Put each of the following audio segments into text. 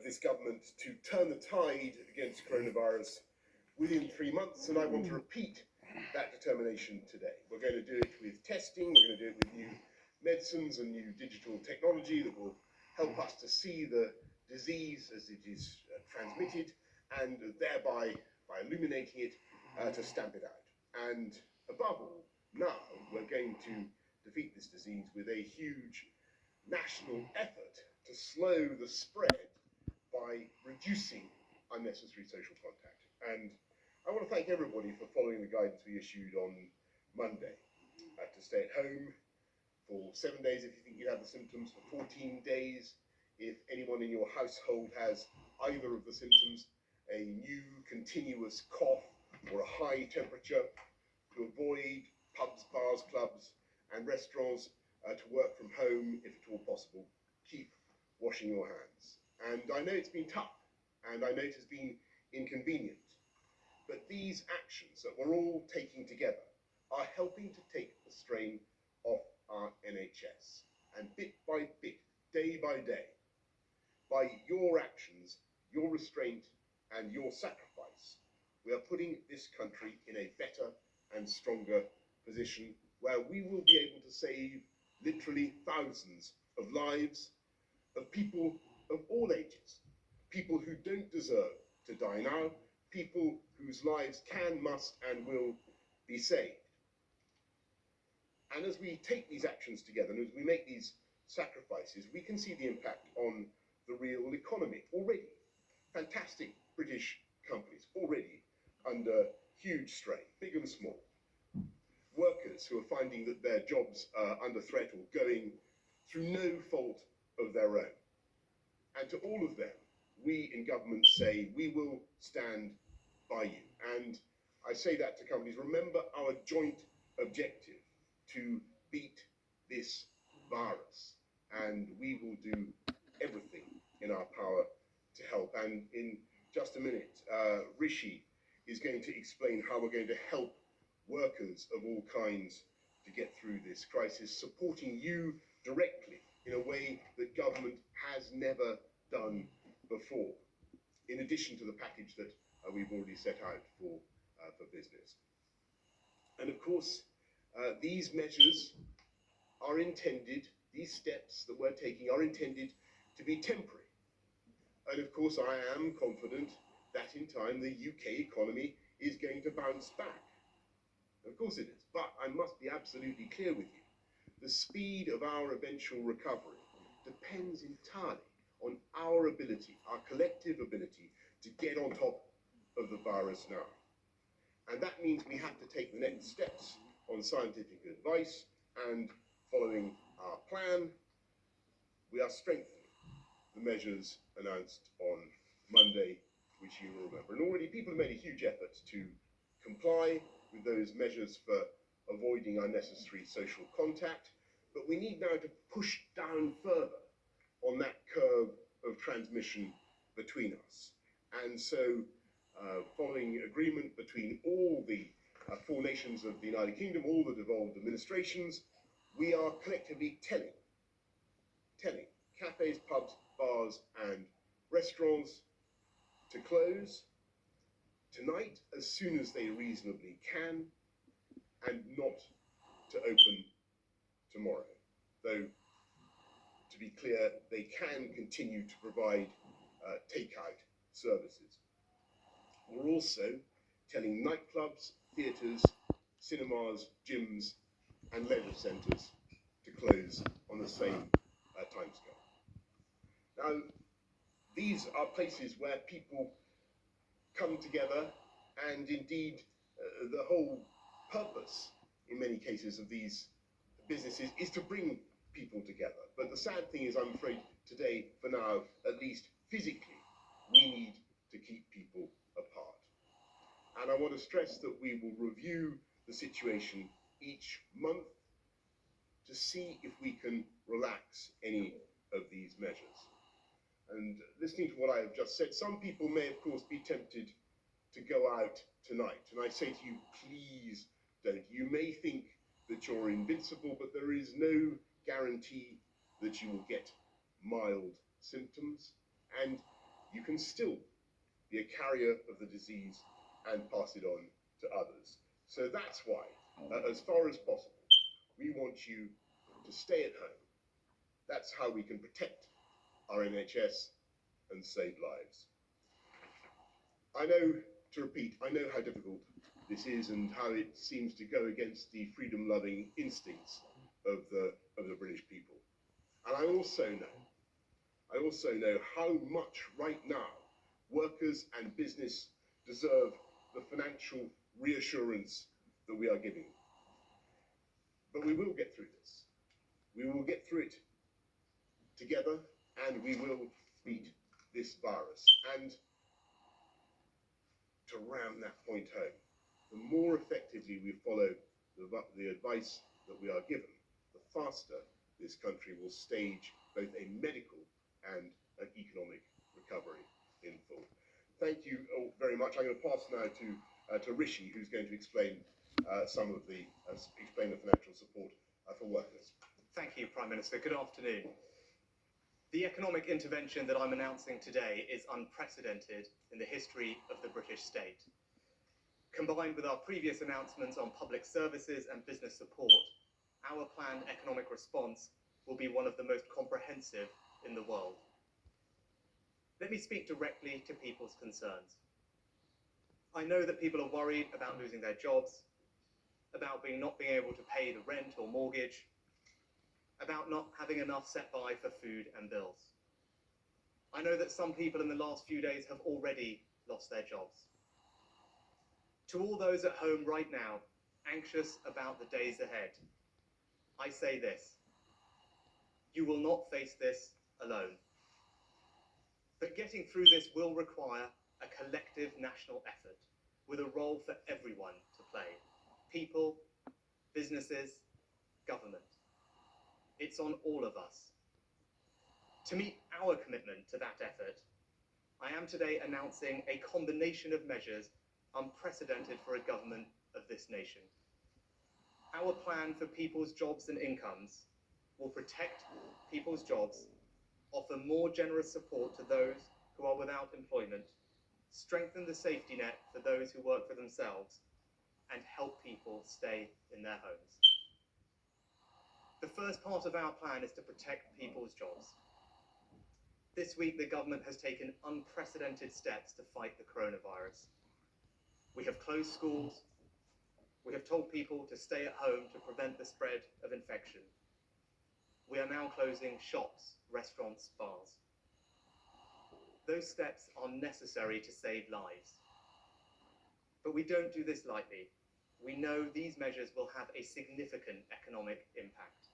This government to turn the tide against coronavirus within 3 months, and I want to repeat that determination today. We're going to do it with testing, we're going to do it with new medicines and new digital technology that will help us to see the disease as it is transmitted, and thereby, by illuminating it, to stamp it out. And above all, now we're going to defeat this disease with a huge national effort to slow the spread by reducing unnecessary social contact. And I want to thank everybody for following the guidance we issued on Monday to stay at home for 7 days if you think you have the symptoms, for 14 days if anyone in your household has either of the symptoms, a new continuous cough or a high temperature, to avoid pubs, bars, clubs and restaurants, to work from home if at all possible. Keep washing your hands. And I know it's been tough, and I know it has been inconvenient, but these actions that we're all taking together are helping to take the strain off our NHS. And bit by bit, day by day, by your actions, your restraint, and your sacrifice, we are putting this country in a better and stronger position where we will be able to save literally thousands of lives of people of all ages, people who don't deserve to die now, people whose lives can, must, and will be saved. And as we take these actions together, and as we make these sacrifices, we can see the impact on the real economy already. Fantastic British companies already under huge strain, big and small. Workers who are finding that their jobs are under threat or going through no fault of their own. And to all of them, we in government say, we will stand by you. And I say that to companies, remember our joint objective to beat this virus. And we will do everything in our power to help. And in just a minute, Rishi is going to explain how we're going to help workers of all kinds to get through this crisis, supporting you directly in a way that government has never done before, in addition to the package that we've already set out for business. And of course, these measures are intended, these steps that we're taking are intended to be temporary. And of course, I am confident that in time the UK economy is going to bounce back. Of course it is, but I must be absolutely clear with you. The speed of our eventual recovery depends entirely on our ability, our collective ability, to get on top of the virus now. And that means we have to take the next steps on scientific advice, and following our plan, we are strengthening the measures announced on Monday, which you will remember. And already people have made a huge effort to comply with those measures for avoiding unnecessary social contact, but we need now to push down further on that curve of transmission between us. And so, following agreement between all the 4 nations of the United Kingdom, all the devolved administrations, we are collectively telling cafes, pubs, bars and restaurants to close tonight as soon as they reasonably can, and not to open tomorrow. Though, to be clear, they can continue to provide takeout services. We're also telling nightclubs, theatres, cinemas, gyms and leisure centres to close on the same timescale. Now, these are places where people come together, and indeed the whole purpose in many cases of these businesses is to bring people together. But the sad thing is, I'm afraid today, for now, at least physically, we need to keep people apart. And I want to stress that we will review the situation each month to see if we can relax any of these measures. And listening to what I have just said, some people may, of course, be tempted to go out tonight. And I say to you, please don't. You may think that you're invincible, but there is no guarantee that you will get mild symptoms. And you can still be a carrier of the disease and pass it on to others. So that's why, as far as possible, we want you to stay at home. That's how we can protect our NHS and save lives. I know, to repeat, I know how difficult this is and how it seems to go against the freedom-loving instincts of the British people. And I also know how much right now workers and business deserve the financial reassurance that we are giving. But we will get through this. We will get through it together, and we will beat this virus. And to ram that point home, the more effectively we follow the advice that we are given, the faster this country will stage both a medical and an economic recovery in full. Thank you all very much. I'm going to pass now to Rishi, who's going to explain explain the financial support for workers. Thank you, Prime Minister. Good afternoon. The economic intervention that I'm announcing today is unprecedented in the history of the British state. Combined with our previous announcements on public services and business support, our planned economic response will be one of the most comprehensive in the world. Let me speak directly to people's concerns. I know that people are worried about losing their jobs, about not being able to pay the rent or mortgage, about not having enough set by for food and bills. I know that some people in the last few days have already lost their jobs. To all those at home right now, anxious about the days ahead, I say this: you will not face this alone. But getting through this will require a collective national effort, with a role for everyone to play: people, businesses, government. It's on all of us. To meet our commitment to that effort, I am today announcing a combination of measures unprecedented for a government of this nation. Our plan for people's jobs and incomes will protect people's jobs, offer more generous support to those who are without employment, strengthen the safety net for those who work for themselves, and help people stay in their homes. The first part of our plan is to protect people's jobs. This week, the government has taken unprecedented steps to fight the coronavirus. We have closed schools. We have told people to stay at home to prevent the spread of infection. We are now closing shops, restaurants, bars. Those steps are necessary to save lives. But we don't do this lightly. We know these measures will have a significant economic impact.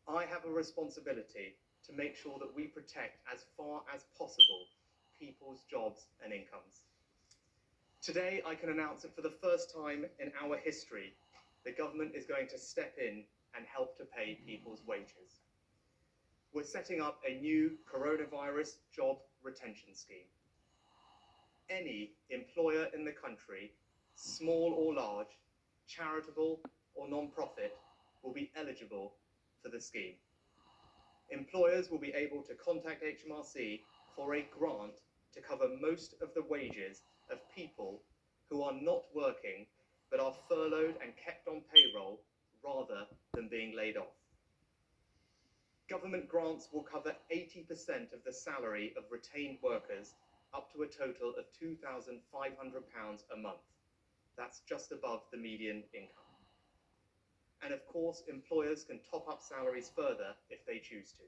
I have a responsibility to make sure that we protect as far as possible people's jobs and incomes. Today, I can announce that for the first time in our history, the government is going to step in and help to pay people's wages. We're setting up a new coronavirus job retention scheme. Any employer in the country, small or large, charitable or non-profit, will be eligible for the scheme. Employers will be able to contact HMRC for a grant to cover most of the wages of people who are not working but are furloughed and kept on payroll rather than being laid off. Government grants will cover 80% of the salary of retained workers up to a total of £2,500 a month. That's just above the median income. And of course, employers can top up salaries further if they choose to.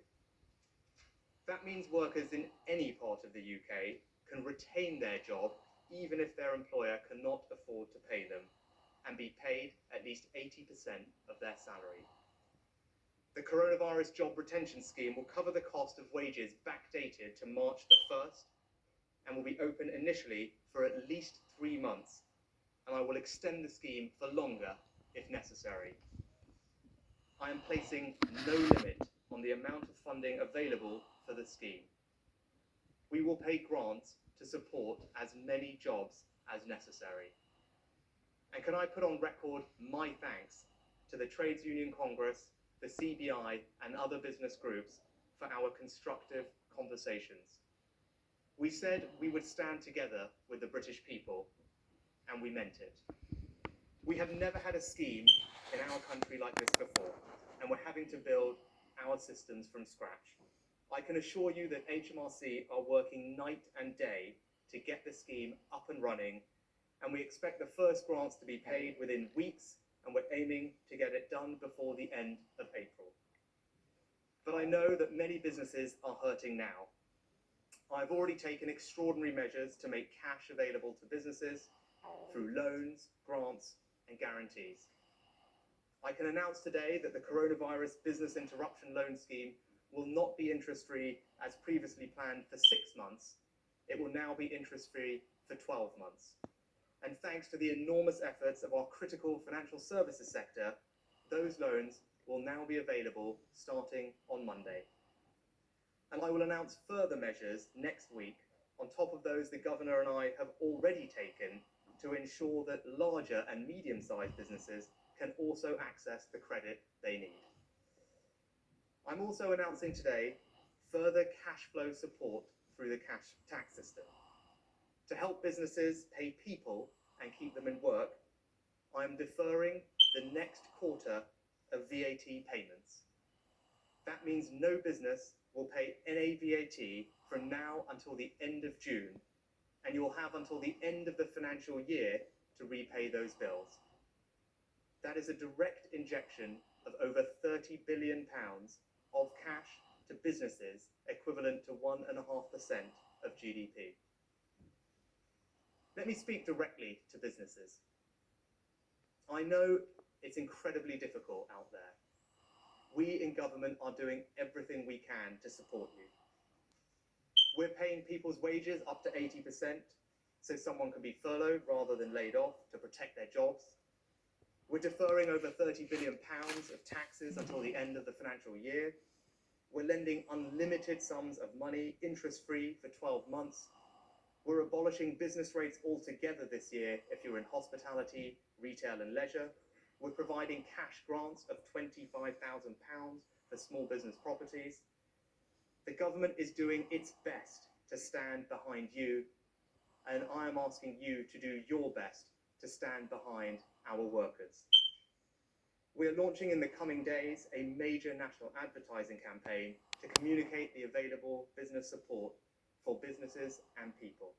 That means workers in any part of the UK can retain their job even if their employer cannot afford to pay them, and be paid at least 80% of their salary. The coronavirus job retention scheme will cover the cost of wages backdated to March the 1st and will be open initially for at least 3 months, and I will extend the scheme for longer if necessary. I am placing no limit on the amount of funding available for the scheme. We will pay grants to support as many jobs as necessary. And can I put on record my thanks to the Trades Union Congress, the CBI and other business groups for our constructive conversations. We said we would stand together with the British people, and we meant it. We have never had a scheme in our country like this before, and we're having to build our systems from scratch. I can assure you that HMRC are working night and day to get the scheme up and running, and we expect the first grants to be paid within weeks, and we're aiming to get it done before the end of April. But I know that many businesses are hurting now. I've already taken extraordinary measures to make cash available to businesses through loans, grants, and guarantees. I can announce today that the Coronavirus Business Interruption Loan Scheme will not be interest-free as previously planned for 6 months. It will now be interest-free for 12 months. And thanks to the enormous efforts of our critical financial services sector, those loans will now be available starting on Monday. And I will announce further measures next week on top of those the Governor and I have already taken to ensure that larger and medium-sized businesses can also access the credit they need. I'm also announcing today further cash flow support through the cash tax system. To help businesses pay people and keep them in work, I am deferring the next quarter of VAT payments. That means no business will pay any VAT from now until the end of June, and you will have until the end of the financial year to repay those bills. That is a direct injection of over £30 billion of cash to businesses, equivalent to 1.5% of GDP. Let me speak directly to businesses. I know it's incredibly difficult out there. We in government are doing everything we can to support you. We're paying people's wages up to 80%, so someone can be furloughed rather than laid off to protect their jobs. We're deferring over £30 billion of taxes until the end of the financial year. We're lending unlimited sums of money, interest-free, for 12 months. We're abolishing business rates altogether this year if you're in hospitality, retail and leisure. We're providing cash grants of £25,000 for small business properties. The government is doing its best to stand behind you, and I am asking you to do your best to stand behind our workers. We are launching in the coming days a major national advertising campaign to communicate the available business support for businesses and people.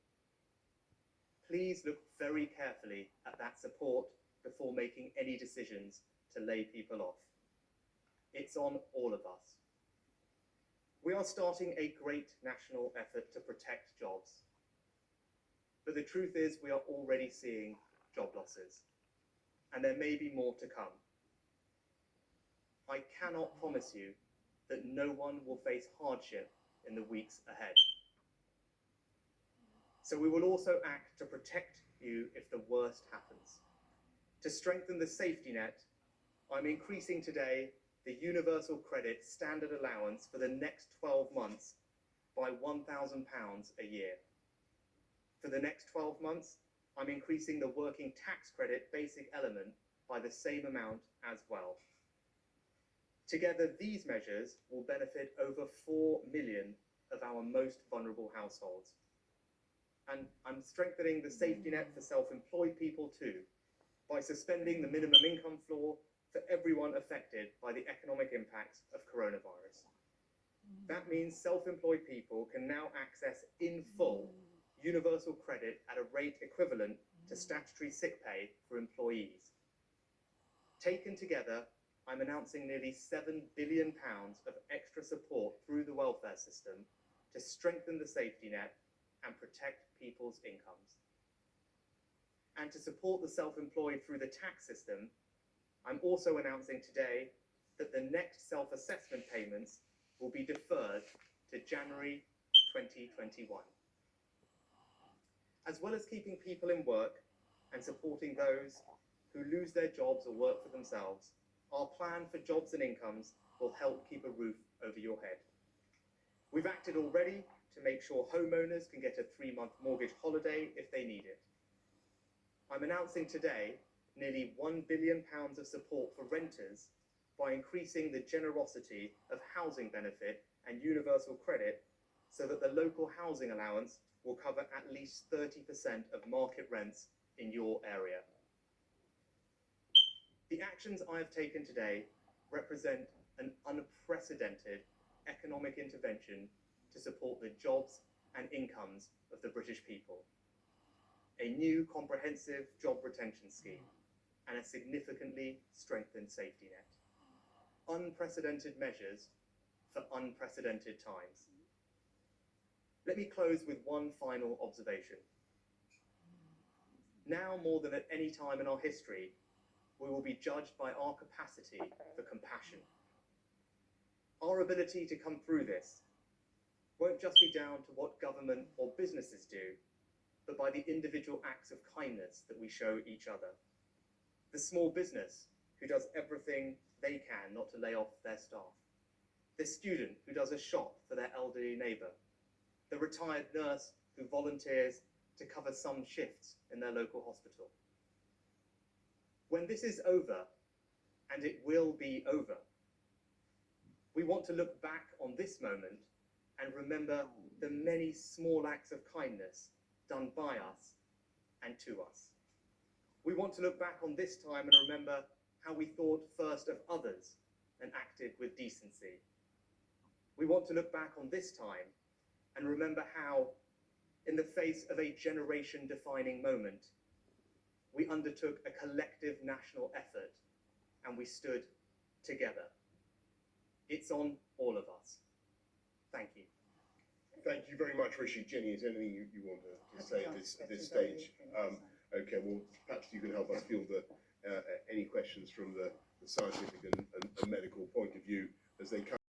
Please look very carefully at that support before making any decisions to lay people off. It's on all of us. We are starting a great national effort to protect jobs. But the truth is we are already seeing job losses, and there may be more to come. I cannot promise you that no one will face hardship in the weeks ahead. So we will also act to protect you if the worst happens. To strengthen the safety net, I'm increasing today the universal credit standard allowance for the next 12 months by £1,000 a year. For the next 12 months, I'm increasing the working tax credit basic element by the same amount as well. Together, these measures will benefit over 4 million of our most vulnerable households. And I'm strengthening the safety net for self-employed people too, by suspending the minimum income floor for everyone affected by the economic impacts of coronavirus. That means self-employed people can now access in full universal credit at a rate equivalent to statutory sick pay for employees. Taken together, I'm announcing nearly £7 billion of extra support through the welfare system to strengthen the safety net and protect people's incomes. And to support the self-employed through the tax system, I'm also announcing today that the next self-assessment payments will be deferred to January 2021. As well as keeping people in work and supporting those who lose their jobs or work for themselves, our plan for jobs and incomes will help keep a roof over your head. We've acted already to make sure homeowners can get a 3-month mortgage holiday if they need it. I'm announcing today nearly £1 billion of support for renters by increasing the generosity of housing benefit and universal credit so that the local housing allowance will cover at least 30% of market rents in your area. The actions I have taken today represent an unprecedented economic intervention to support the jobs and incomes of the British people. A new comprehensive job retention scheme and a significantly strengthened safety net. Unprecedented measures for unprecedented times. Let me close with one final observation. Now more than at any time in our history, we will be judged by our capacity for compassion. Our ability to come through this won't just be down to what government or businesses do, but by the individual acts of kindness that we show each other. The small business who does everything they can not to lay off their staff. The student who does a shop for their elderly neighbour. The retired nurse who volunteers to cover some shifts in their local hospital. When this is over, and it will be over, we want to look back on this moment and remember the many small acts of kindness done by us and to us. We want to look back on this time and remember how we thought first of others and acted with decency. We want to look back on this time and remember how, in the face of a generation-defining moment, we undertook a collective national effort and we stood together. It's on all of us. Thank you. Thank you very much, Rishi. Jenny, is there anything you want to say at this stage? Okay, well, perhaps you can help us field any questions from the scientific and medical point of view as they come.